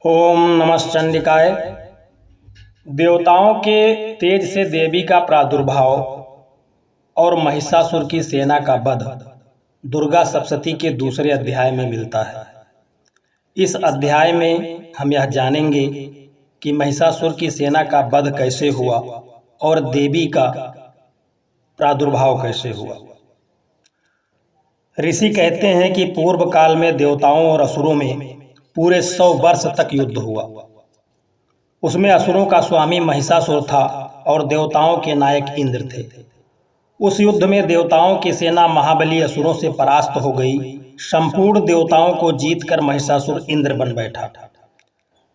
ओम नमश्चंडिकाय। देवताओं के तेज से देवी का प्रादुर्भाव और महिषासुर की सेना का वध दुर्गा सप्तशती के दूसरे अध्याय में मिलता है। इस अध्याय में हम यह जानेंगे कि महिषासुर की सेना का वध कैसे हुआ और देवी का प्रादुर्भाव कैसे हुआ। ऋषि कहते हैं कि पूर्व काल में देवताओं और असुरों में पूरे 100 वर्ष तक युद्ध हुआ। उसमें असुरों का स्वामी महिषासुर था और देवताओं के नायक इंद्र थे। उस युद्ध में देवताओं की सेना महाबली असुरों से परास्त हो गई। संपूर्ण देवताओं को जीतकर महिषासुर इंद्र बन बैठा।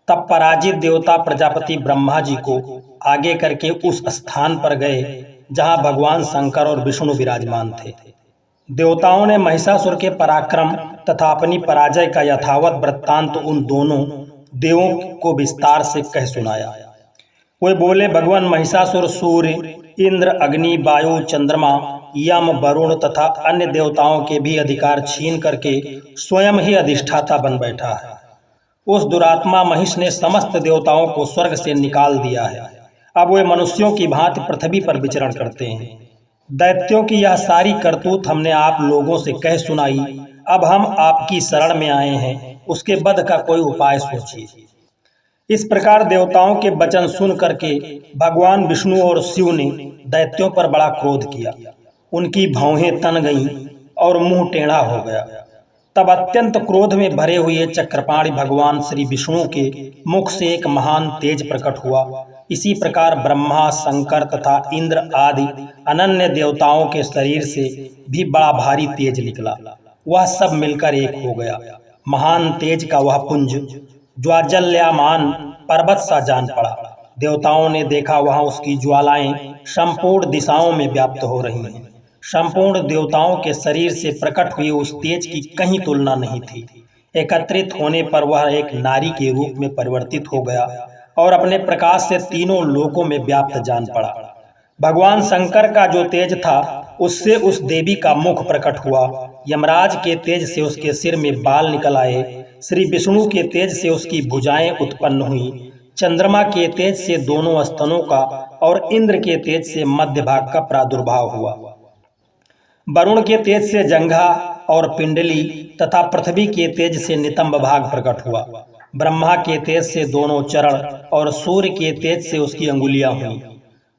तब पराजित देवता प्रजापति ब्रह्मा जी को आगे करके उस स्थान पर गए जहां भगवान शंकर और विष्णु विराजमान थे। देवताओं ने महिषासुर के पराक्रम तथा अपनी पराजय का यथावत वृत्तांत उन दोनों देवों को विस्तार से कह सुनाया। वे बोले, भगवान महिषासुर सूर्य, इंद्र, अग्नि, वायु, चंद्रमा, यम, वरुण तथा अन्य देवताओं के भी अधिकार छीन करके स्वयं ही अधिष्ठाता बन बैठा है। उस दुरात्मा महिष ने समस्त देवताओं को स्वर्ग से निकाल दिया है। अब वे मनुष्यों की भांति पृथ्वी पर विचरण करते हैं। दैत्यों की यह सारी करतूत हमने आप लोगों से कह सुनाई। अब हम आपकी शरण में आए हैं, उसके वध का कोई उपाय सोचिए। इस प्रकार देवताओं के वचन सुन करके भगवान विष्णु और शिव ने दैत्यों पर बड़ा क्रोध किया। उनकी भौहें तन गईं और मुंह टेढ़ा हो गया। तब अत्यंत क्रोध में भरे हुए चक्रपाणि भगवान श्री विष्णु के मुख से एक महान तेज प्रकट हुआ। इसी प्रकार ब्रह्मा, शंकर तथा इंद्र आदि अनन्य देवताओं के शरीर से भी बड़ा भारी तेज निकला। वह सब मिलकर एक हो गया। महान तेज का वह पुंज ज्वाजल्यमान पर्वत सा जान पड़ा। देवताओं ने देखा वहां उसकी ज्वालाएं संपूर्ण दिशाओं में व्याप्त हो रही हैं। संपूर्ण देवताओं के शरीर से प्रकट हुए उस तेज की कहीं तुलना नहीं थी। एकत्रित होने पर वह एक नारी के रूप में परिवर्तित हो गया और अपने प्रकाश से तीनों लोकों में व्याप्त जान पड़ा। भगवान शंकर का जो तेज था उससे उस देवी का मुख प्रकट हुआ। यमराज के तेज से उसके सिर में बाल निकल आए। श्री विष्णु के तेज से उसकी भुजाएं उत्पन्न हुई। चंद्रमा के तेज से दोनों स्तनों का और इंद्र के तेज से मध्य भाग का प्रादुर्भाव हुआ। वरुण के तेज से जंघा और पिंडली तथा पृथ्वी के तेज से नितंब भाग प्रकट हुआ। ब्रह्मा के तेज से दोनों चरण और सूर्य के तेज से उसकी अंगुलियां हुई।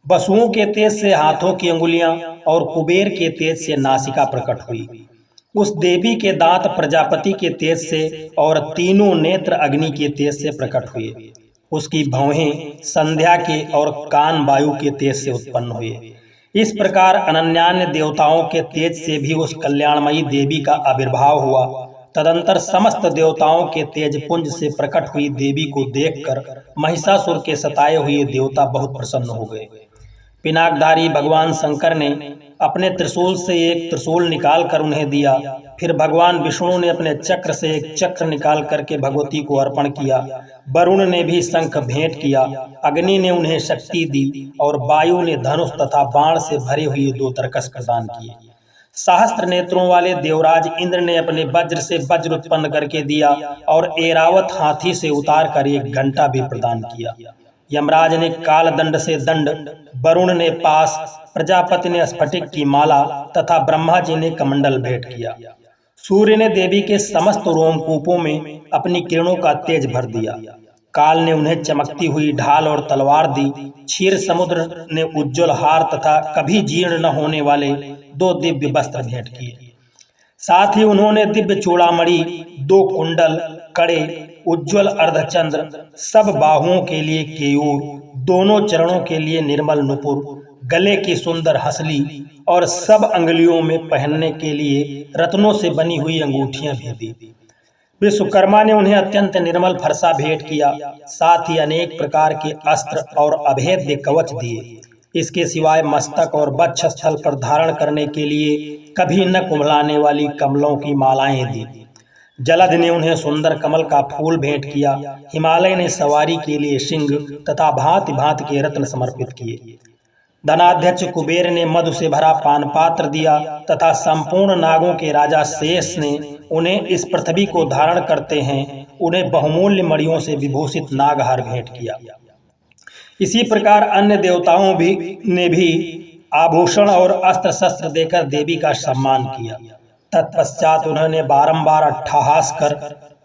वसुओं के तेज से हाथों की अंगुलियां और कुबेर के तेज से नासिका प्रकट हुई। उस देवी के दांत प्रजापति के तेज से और तीनों नेत्र अग्नि के तेज से प्रकट हुए। उसकी भौहें संध्या के और कान वायु के तेज से उत्पन्न हुए। इस प्रकार अनन्यान्य देवताओं के तेज से भी उस कल्याणमयी देवी का आविर्भाव हुआ। तदंतर समस्त देवताओं के तेज पुंज से प्रकट हुई देवी को देखकर महिषासुर के सताए हुए देवता बहुत प्रसन्न हो गए। पिनाकधारी भगवान शंकर ने अपने त्रिशूल से एक त्रिशूल निकाल कर उन्हें दिया। फिर भगवान विष्णु ने अपने चक्र से एक चक्र निकाल करके भगवती को अर्पण किया। वरुण ने भी शंख भेंट किया। अग्नि ने उन्हें शक्ति दी और वायु ने धनुष तथा बाण से भरे हुए 2 तरकस प्रदान किए। सहस्त्र नेत्रों वाले देवराज इंद्र ने अपने वज्र से वज्र उत्पन्न करके दिया और ऐरावत हाथी से उतार कर एक घंटा भी प्रदान किया। यमराज ने काल दंड से दंड, वरुण ने पास, प्रजापति ने स्फटिक की माला तथा ब्रह्मा जी ने कमंडल भेंट किया। सूर्य ने देवी के समस्त रोमकूपों में अपनी किरणों का तेज भर दिया। काल ने उन्हें चमकती हुई ढाल और तलवार दी। क्षीर समुद्र ने उज्ज्वल हार तथा कभी जीर्ण न होने वाले 2 दिव्य वस्त्र भेंट किए। साथ ही उन्होंने दिव्य चूड़ामणि, 2 कुंडल, कड़े, उज्ज्वल अर्धचंद्र, सब बाहुओं के लिए केयूर, दोनों चरणों के लिए निर्मल नुपुर, गले की सुंदर हंसली और सब अंगुलियों में पहनने के लिए रत्नों से बनी हुई अंगूठियां भी दी। विश्वकर्मा ने उन्हें अत्यंत निर्मल फरसा भेंट किया। साथ ही अनेक प्रकार के अस्त्र और अभेद्य कवच दिए। इसके सिवाय मस्तक और वक्षस्थल पर धारण करने के लिए कभी न कुम्हलाने वाली कमलों की मालाएं दी। जलध ने उन्हें सुंदर कमल का फूल भेंट किया। हिमालय ने सवारी के लिए सिंह तथा भांति भांति के रत्न समर्पित किए। धनाध्यक्ष कुबेर ने मधु से भरा पान पात्र दिया तथा संपूर्ण नागों के राजा शेष ने उन्हें इस पृथ्वी को धारण करते हैं उन्हें बहुमूल्य मणियों से विभूषित नागहार भेंट किया। इसी प्रकार अन्य देवताओं ने भी आभूषण और अस्त्र शस्त्र देकर देवी का सम्मान किया। तत्पश्चात उन्होंने बारंबार अट्टहास कर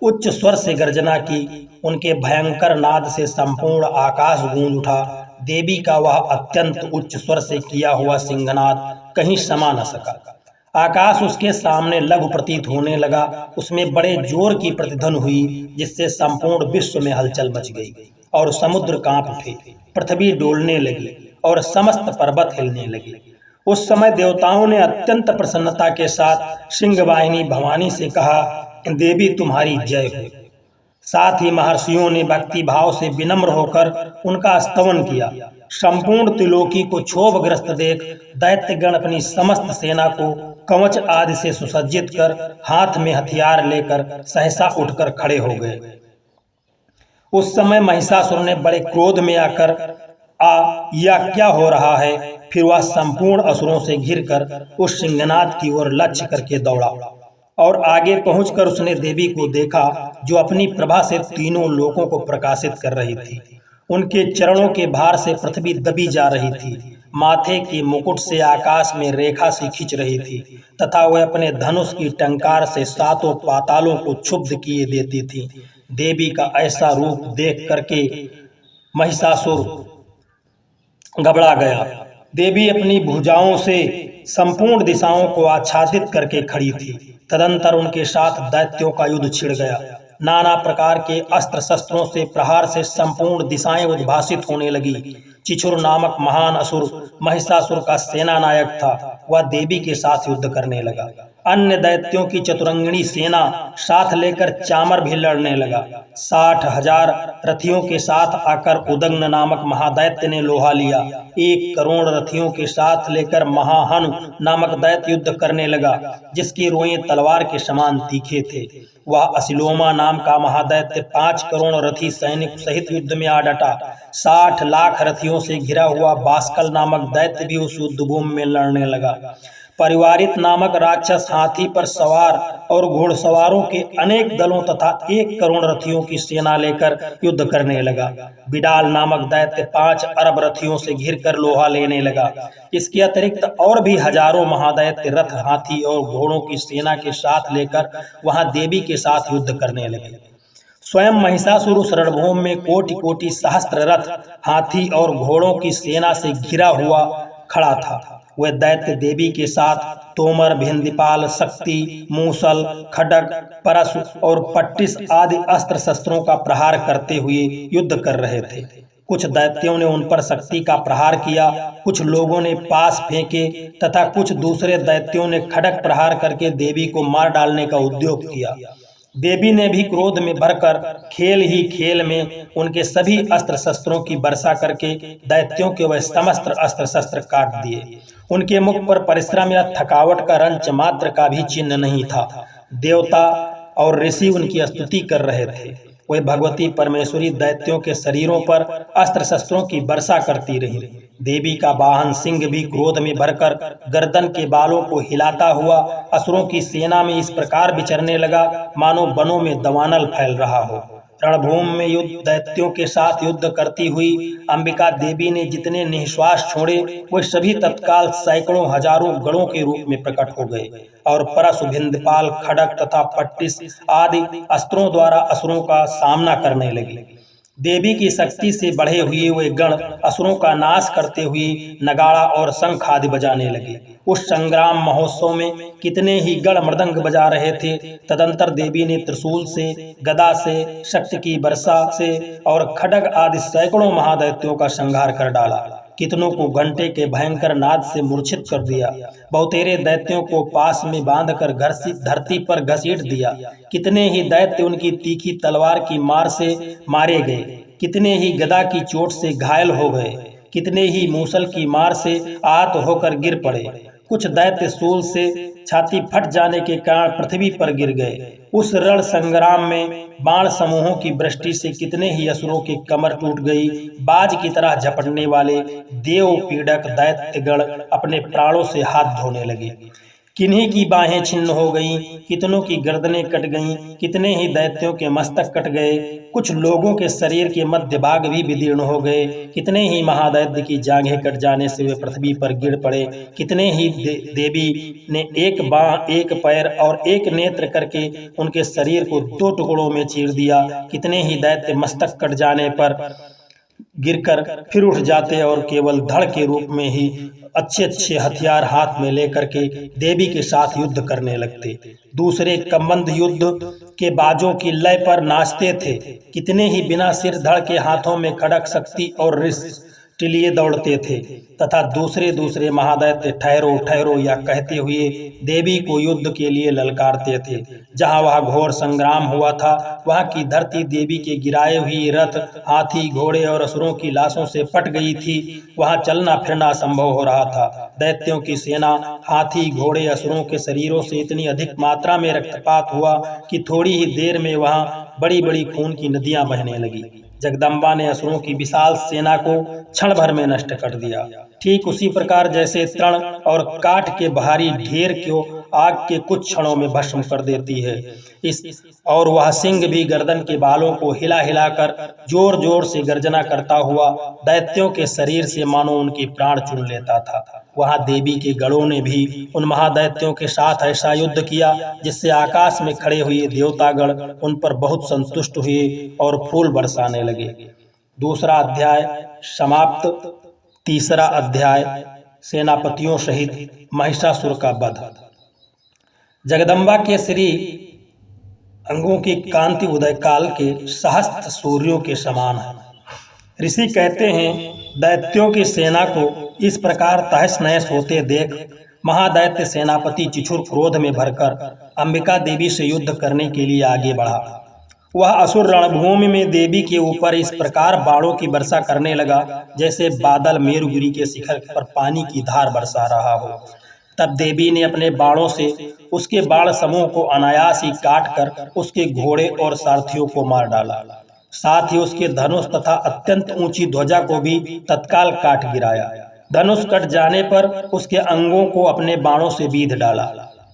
उच्च स्वर से गर्जना की। उनके भयंकर नाद से संपूर्ण आकाश गूंज उठा। देवी का वह अत्यंत उच्च स्वर से किया हुआ सिंहनाद कहीं समा न सका। आकाश उसके सामने लघु प्रतीत होने लगा। उसमें बड़े जोर की प्रतिध्वनि हुई जिससे संपूर्ण विश्व में हलचल मच गई और समुद्र कांप उठे, पृथ्वी डोलने लगी और समस्त पर्वत हिलने लगे। उस समय देवताओं ने अत्यंत प्रसन्नता के साथ सिंहवाहिनी भवानी से कहा, देवी तुम्हारी जय हो। साथ ही महर्षियों ने भक्ति भाव से विनम्र होकर उनका स्तवन किया। संपूर्ण त्रिलोकी को क्षोभग्रस्त देख दैत्यगण अपनी समस्त सेना को कवच आदि से सुसज्जित कर हाथ में हथियार लेकर सहसा उठकर खड़े हो गए। उस समय महिषासुर ने बड़े क्रोध में आकर यह क्या हो रहा है। फिर वह संपूर्ण असुरों से घिरकर उस सिंहनाद की ओर लक्ष्य करके दौड़ा और आगे पहुंचकर उसने देवी को देखा जो अपनी प्रभा से तीनों लोकों को प्रकाशित कर रही थी। उनके चरणों के भार से पृथ्वी दबी जा रही थी। माथे के मुकुट से आकाश में रेखा सी खींच रही थी तथा वह अपने धनुष की टंकार से सातों पातालों को क्षुब्ध किए देती थी। देवी का ऐसा रूप देख करके महिषासुर घबरा गया। देवी अपनी भुजाओं से संपूर्ण दिशाओं को आच्छादित करके खड़ी थी। तदंतर उनके साथ दैत्यों का युद्ध छिड़ गया। नाना प्रकार के अस्त्र शस्त्रों से प्रहार से संपूर्ण दिशाएं उद्भासित होने लगी। चिछुर नामक महान असुर महिषासुर का सेना नायक था। वह देवी के साथ युद्ध करने लगा। अन्य दैत्यों की चतुरंगिणी सेना साथ लेकर चामर भी लड़ने लगा। 60,000 रथियों के साथ आकर उदग्न नामक महादैत्य ने लोहा लिया। 1 करोड़ रथियों के साथ लेकर महाहनु नामक दैत्य युद्ध करने लगा जिसकी रोएं तलवार के समान तीखे थे। वह असिलोमा नाम का महादैत्य 5 करोड़ रथी सैनिक सहित युद्ध में आ डटा। 60 लाख रथियों से घिरा हुआ बास्कल नामक दैत्य भी उस युद्धभूमि में लड़ने लगा। परिवारित नामक राक्षस हाथी पर सवार और घोड़सवारों के अनेक दलों तथा 1 करोड़ रथियों की सेना लेकर युद्ध करने लगा। बिडाल नामक दैत्य 5 अरब रथियों से घिरकर लोहा लेने लगा। इसके अतिरिक्त और भी हजारों महादैत्य रथ, हाथी और घोड़ों की सेना के साथ लेकर वहां देवी के साथ युद्ध करने लगे। स्वयं महिषासुर उस रणभूमि में कोटि कोटि सहस्त्र रथ, हाथी और घोड़ों की सेना से घिरा हुआ खड़ा था। वह दैत्य देवी के साथ तोमर, भिंदीपाल, शक्ति, मूसल, खड्ग, परशु और पट्टिस आदि अस्त्र शस्त्रों का प्रहार करते हुए युद्ध कर रहे थे। कुछ दैत्यों ने उन पर शक्ति का प्रहार किया, कुछ लोगों ने पास फेंके तथा कुछ दूसरे दैत्यों ने खड्ग प्रहार करके देवी को मार डालने का उद्योग किया। देवी ने भी क्रोध में भरकर खेल ही खेल में उनके सभी अस्त्र शस्त्रों की वर्षा करके दैत्यों के वह समस्त अस्त्र शस्त्र काट दिए। उनके मुख पर परिश्रम या थकावट का रंच मात्र का भी चिन्ह नहीं था। देवता और ऋषि उनकी स्तुति कर रहे थे। वह भगवती परमेश्वरी दैत्यों के शरीरों पर अस्त्र शस्त्रों की वर्षा करती रही। देवी का वाहन सिंह भी क्रोध में भरकर गर्दन के बालों को हिलाता हुआ असुरों की सेना में इस प्रकार विचरने लगा मानो वनों में दवानल फैल रहा हो। रणभूमि में युद्ध दैत्यों के साथ युद्ध करती हुई अंबिका देवी ने जितने निश्वास छोड़े वे सभी तत्काल सैकड़ों हजारों गणों के रूप में प्रकट हो गए और परशु, भिंदपाल, खड्ग तथा पट्टिस आदि अस्त्रों द्वारा असुरों का सामना करने लगे। देवी की शक्ति से बढ़े हुए वे गण असुरों का नाश करते हुए नगाड़ा और शंख आदि बजाने लगे। उस संग्राम महोत्सव में कितने ही गण मृदंग बजा रहे थे। तदंतर देवी ने त्रिशूल से, गदा से, शक्ति की वर्षा से और खड्ग आदि सैकड़ों महादैत्यों का संहार कर डाला। कितनों को घंटे के भयंकर नाद से मूर्छित कर दिया। बहुतेरे दैत्यों को पास में बांधकर धरती पर घसीट दिया। कितने ही दैत्य उनकी तीखी तलवार की मार से मारे गए। कितने ही गदा की चोट से घायल हो गए। कितने ही मूसल की मार से आहत होकर गिर पड़े। कुछ दैत्य शूल से छाती फट जाने के कारण पृथ्वी पर गिर गए। उस रण संग्राम में बाण समूहों की वृष्टि से कितने ही असुरों की कमर टूट गई। बाज की तरह झपटने वाले देव पीड़क दैत्यगण अपने प्राणों से हाथ धोने लगे। किन्हीं की बाहें छिन्न हो गईं, कितनों की गर्दनें कट गईं, कितने ही दैत्यों के मस्तक कट गए। कुछ लोगों के शरीर के मध्य भाग भी विदीर्ण हो गए। कितने ही महादैत्य की जांघें कट जाने से वे पृथ्वी पर गिर पड़े। कितने ही देवी ने एक बांह, एक पैर और एक नेत्र करके उनके शरीर को 2 टुकड़ों में चीर दिया। कितने ही दैत्य मस्तक कट जाने पर गिरकर फिर उठ जाते और केवल धड़ के रूप में ही अच्छे अच्छे हथियार हाथ में लेकर के देवी के साथ युद्ध करने लगते। दूसरे कम्बंध युद्ध के बाजों की लय पर नाचते थे। कितने ही बिना सिर धड़ के हाथों में खड़ग, शक्ति और रिस लिए दौड़ते थे तथा दूसरे महादैत्य ठहरो ठहरो या कहते हुए देवी को युद्ध के लिए ललकारते थे। जहां वह घोर संग्राम हुआ था वहां की धरती देवी के गिराए हुई रथ, हाथी, घोड़े और असुरों की लाशों से पट गई थी। वहां चलना फिरना असंभव हो रहा था। दैत्यों की सेना, हाथी, घोड़े, असुरों के शरीरों से इतनी अधिक मात्रा में रक्तपात हुआ कि थोड़ी ही देर में वहां बड़ी बड़ी खून की नदियां बहने लगी। जगदम्बा ने असुरों की विशाल सेना को क्षण भर में नष्ट कर दिया। ठीक उसी प्रकार जैसे तृण और काठ के भारी ढेर को आग के कुछ क्षणों में भस्म कर देती है, और वह सिंह भी गर्दन के बालों को हिला हिलाकर जोर जोर से गर्जना करता हुआ दैत्यों के शरीर से मानो उनके प्राण चुन लेता था। वहां देवी के गणों ने भी उन महादैत्यों के साथ ऐसा युद्ध किया जिससे आकाश में खड़े हुए देवतागण उन पर बहुत संतुष्ट हुए और फूल बरसाने लगे। दूसरा अध्याय समाप्त। तीसरा अध्याय सेनापतियों सहित महिषासुर का वध। जगदम्बा के श्री अंगों की कांति उदय काल के सहस्त्र सूर्यों के समान है। ऋषि कहते हैं, दैत्यों की सेना को इस प्रकार तहस नहस होते देख महादैत्य सेनापति चिछुर क्रोध में भरकर अंबिका देवी से युद्ध करने के लिए आगे बढ़ा। वह असुर रणभूमि में देवी के ऊपर इस प्रकार बाणों की वर्षा करने लगा जैसे बादल मेरुगिरी के शिखर पर पानी की धार बरसा रहा हो। तब देवी ने अपने बाणों से उसके बाण समूह को अनायास ही काट कर उसके घोड़े और सारथियों को मार डाला। साथ ही उसके धनुष तथा अत्यंत ऊंची ध्वजा को भी तत्काल काट गिराया। धनुष कट जाने पर उसके अंगों को अपने बाणों से बीध डाला।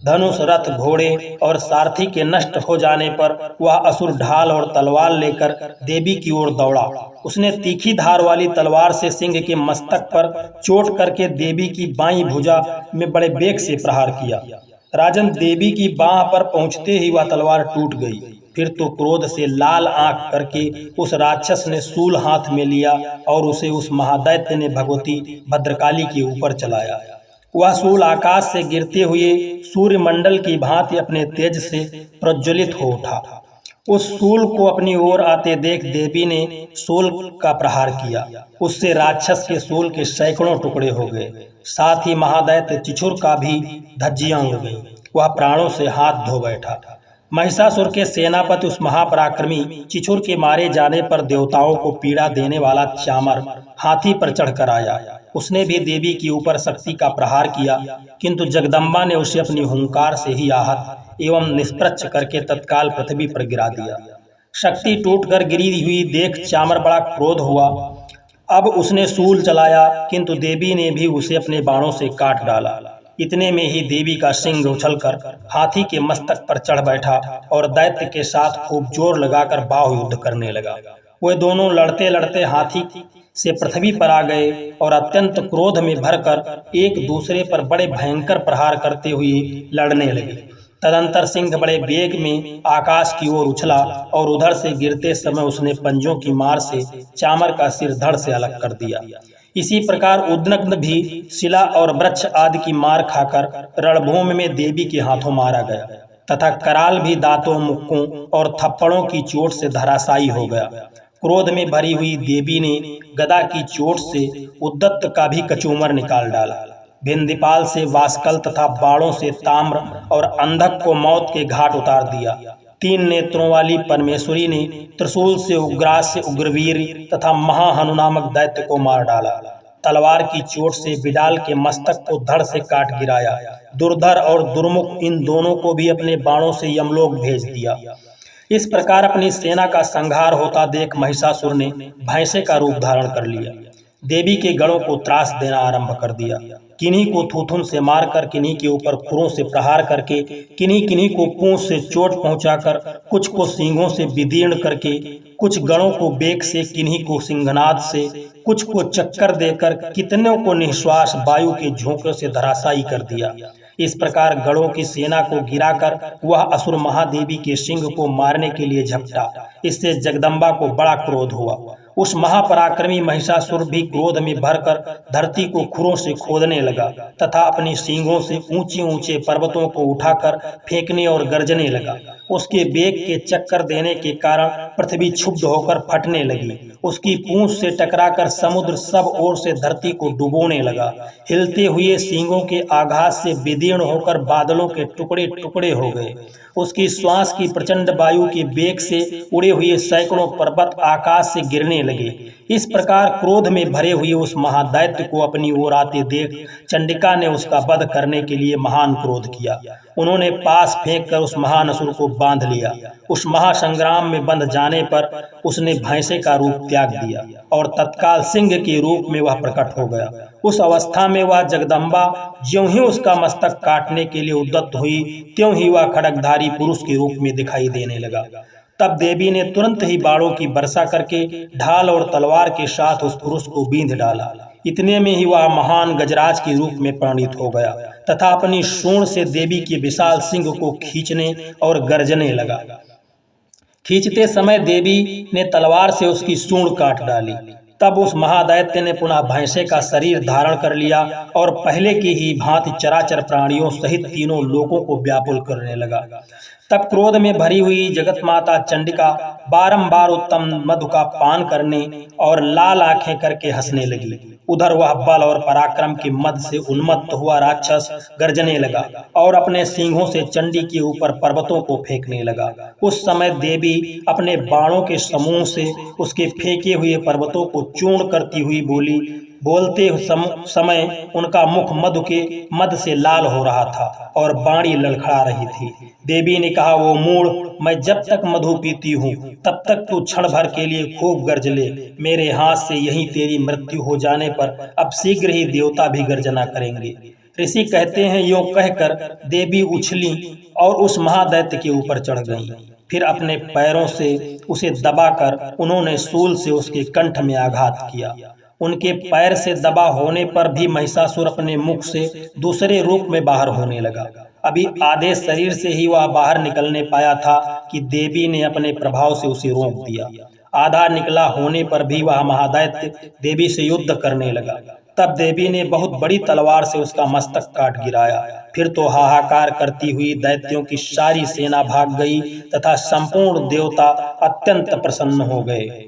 धनुष, रथ, घोड़े और सारथी के नष्ट हो जाने पर वह असुर ढाल और तलवार लेकर देवी की ओर दौड़ा। उसने तीखी धार वाली तलवार से सिंह के मस्तक पर चोट करके देवी की बाईं भुजा में बड़े वेग से प्रहार किया। राजन, देवी की बाह पर पहुंचते ही वह तलवार टूट गई। फिर तो क्रोध से लाल आंख करके उस राक्षस ने शूल हाथ में लिया और उसे उस महादैत्य ने भगवती भद्रकाली के ऊपर चलाया। वह शूल आकाश से गिरते हुए सूर्यमंडल की भांति अपने तेज से प्रज्वलित हो उठा। उस शूल को अपनी ओर आते देख देवी ने शूल का प्रहार किया। उससे राक्षस के शूल के सैकड़ों टुकड़े हो गए। साथ ही महादैत्य चिछुर का भी धज्जियां उड़ गईं। वह प्राणों से हाथ धो बैठा। महिषासुर के सेनापति उस महापराक्रमी चिछुर के मारे जाने पर देवताओं को पीड़ा देने वाला चामर हाथी पर चढ़कर आया। उसने भी देवी के ऊपर शक्ति का प्रहार किया, किंतु जगदम्बा ने उसे अपनी हुंकार से ही आहत एवं निष्प्रच करके तत्काल पृथ्वी पर गिरा दिया। शक्ति टूटकर गिरी हुई देख चामर बड़ा क्रोध हुआ। अब उसने शूल चलाया, किंतु देवी ने भी उसे अपने बाणों से काट डाला। इतने में ही देवी का सिंह उछलकर हाथी के मस्तक पर चढ़ बैठा और दैत्य के साथ खूब जोर लगाकर बाहु युद्ध करने लगा। वे दोनों लड़ते लड़ते हाथी से पृथ्वी पर आ गए और अत्यंत क्रोध में भरकर एक दूसरे पर बड़े भयंकर प्रहार करते हुए लड़ने लगे। तदंतर सिंह बड़े वेग में आकाश की ओर उछला और उधर से गिरते समय उसने पंजों की मार से चामर का सिर धड़ से अलग कर दिया। इसी प्रकार उद्नग्न भी शिला और वृक्ष आदि की मार खाकर रणभूमि में देवी के हाथों मारा गया तथा कराल भी दांतों, मुक्कों और थप्पड़ों की चोट से धराशायी हो गया। क्रोध में भरी हुई देवी ने गदा की चोट से उद्दत्त का भी कचूमर निकाल डाला। भिंदीपाल से वास्कल तथा बाणों से ताम्र और अंधक को मौत के घाट उतार दिया। 3 नेत्रों वाली परमेश्वरी ने त्रिशूल से उग्रास्य उग्रवीर तथा महाहनु नामक दैत्य को मार डाला। तलवार की चोट से बिडाल के मस्तक को धड़ से काट गिराया। दुर्धर और दुर्मुख इन दोनों को भी अपने बाणों से यमलोक भेज दिया। इस प्रकार अपनी सेना का संहार होता देख महिषासुर ने भैंसे का रूप धारण कर लिया। देवी के गढ़ों को त्रास देना आरंभ कर दिया। किन्हीं को थूथुन से मारकर, किन्हीं के ऊपर खुरों से प्रहार करके, किन्हीं किन्हीं को पूंछ से चोट पहुंचाकर, कुछ को सींगों से विदीर्ण करके, कुछ गणों को बेक से, किन्हीं को सिंहनाद से, कुछ को चक्कर देकर, कितनों को निश्वास वायु के झोंकों से धराशायी कर दिया। इस प्रकार गणों की सेना को गिराकर वह असुर महादेवी के सिंह को मारने के लिए झपटा। इससे जगदम्बा को बड़ा क्रोध हुआ। उस महापराक्रमी महिषासुर भी क्रोध में भरकर धरती को खुरों से खोदने लगा तथा अपनी सींगों से ऊंचे ऊंचे पर्वतों को उठाकर फेंकने और गरजने लगा। उसके बेग के चक्कर देने के कारण पृथ्वी क्षुब्ध होकर फटने लगी। उसकी पूंछ से टकराकर समुद्र सब ओर से धरती को डुबोने लगा। हिलते हुए सींगों के आघात से विदीर्ण होकर बादलों के टुकड़े टुकड़े हो गए। उसकी श्वास की प्रचंड वायु के बेग से उड़े हुए सैकड़ों पर्वत आकाश से गिरने लगे। इस प्रकार क्रोध में भरे हुए उस महादैत्य को अपनी ओर आते देख चंडिका ने उसका वध करने के लिए महान क्रोध किया। उन्होंने पास फेंक कर उस महान असुर को बांध लिया। उस महासंग्राम में बंध जाने पर उसने भैंसे का रूप त्याग दिया और तत्काल सिंह के रूप में वह प्रकट हो गया। उस अवस्था में वह जगदम्बा ज्यों ही उसका मस्तक काटने के लिए उद्यत हुई, त्यों ही वह खड्गधारी पुरुष के रूप में दिखाई देने लगा। तब देवी ने तुरंत ही बाणों की वर्षा करके ढाल और तलवार के साथ उस पुरुष को बींध डाला। इतने में ही वह महान गजराज के रूप में परिणित हो गया तथा अपनी सूंड से देवी के विशाल सिंह को खींचने और गर्जने लगा। खींचते समय देवी ने तलवार से उसकी सूंड काट डाली। तब उस महादैत्य ने पुनः भैंसे का शरीर धारण कर लिया और पहले की ही भांति चराचर प्राणियों सहित तीनों लोकों को व्याकुल करने लगा। तब क्रोध में भरी हुई जगत माता चंडिका बारंबार उत्तम मधु का पान करने और लाल आंखें करके हंसने लगी। उधर वह बल और पराक्रम के मद से उन्मत्त हुआ राक्षस गर्जने लगा और अपने सींगों से चंडी के ऊपर पर्वतों को फेंकने लगा। उस समय देवी अपने बाणों के समूह से उसके फेंके हुए पर्वतों को चूर्ण करती हुई बोली। बोलते समय उनका मुख मधु के मद से लाल हो रहा था और बाणी लड़खड़ा रही थी। देवी ने कहा, वो मूढ़, मैं जब तक मधु पीती हूँ तब तक तू क्षण भर के लिए खूब गर्ज ले। मेरे हाथ से यहीं तेरी मृत्यु हो जाने पर अब शीघ्र ही देवता भी गर्जना करेंगे। ऋषि कहते हैं, यूं कहकर देवी उछली और उस महादैत्य के ऊपर चढ़ गईं। फिर अपने पैरों से उसे दबाकर उन्होंने शूल से उसके कंठ में आघात किया। उनके पैर से दबा होने पर भी महिषासुर अपने मुख से दूसरे रूप में बाहर होने लगा। अभी आधे शरीर से ही वह बाहर निकलने पाया था कि देवी ने अपने प्रभाव से उसे रोक दिया। आधा निकला होने पर भी वह महादैत्य देवी से युद्ध करने लगा। तब देवी ने बहुत बड़ी तलवार से उसका मस्तक काट गिराया। फिर तो हाहाकार करती हुई दैत्यों की सारी सेना भाग गई तथा संपूर्ण देवता अत्यंत प्रसन्न हो गए।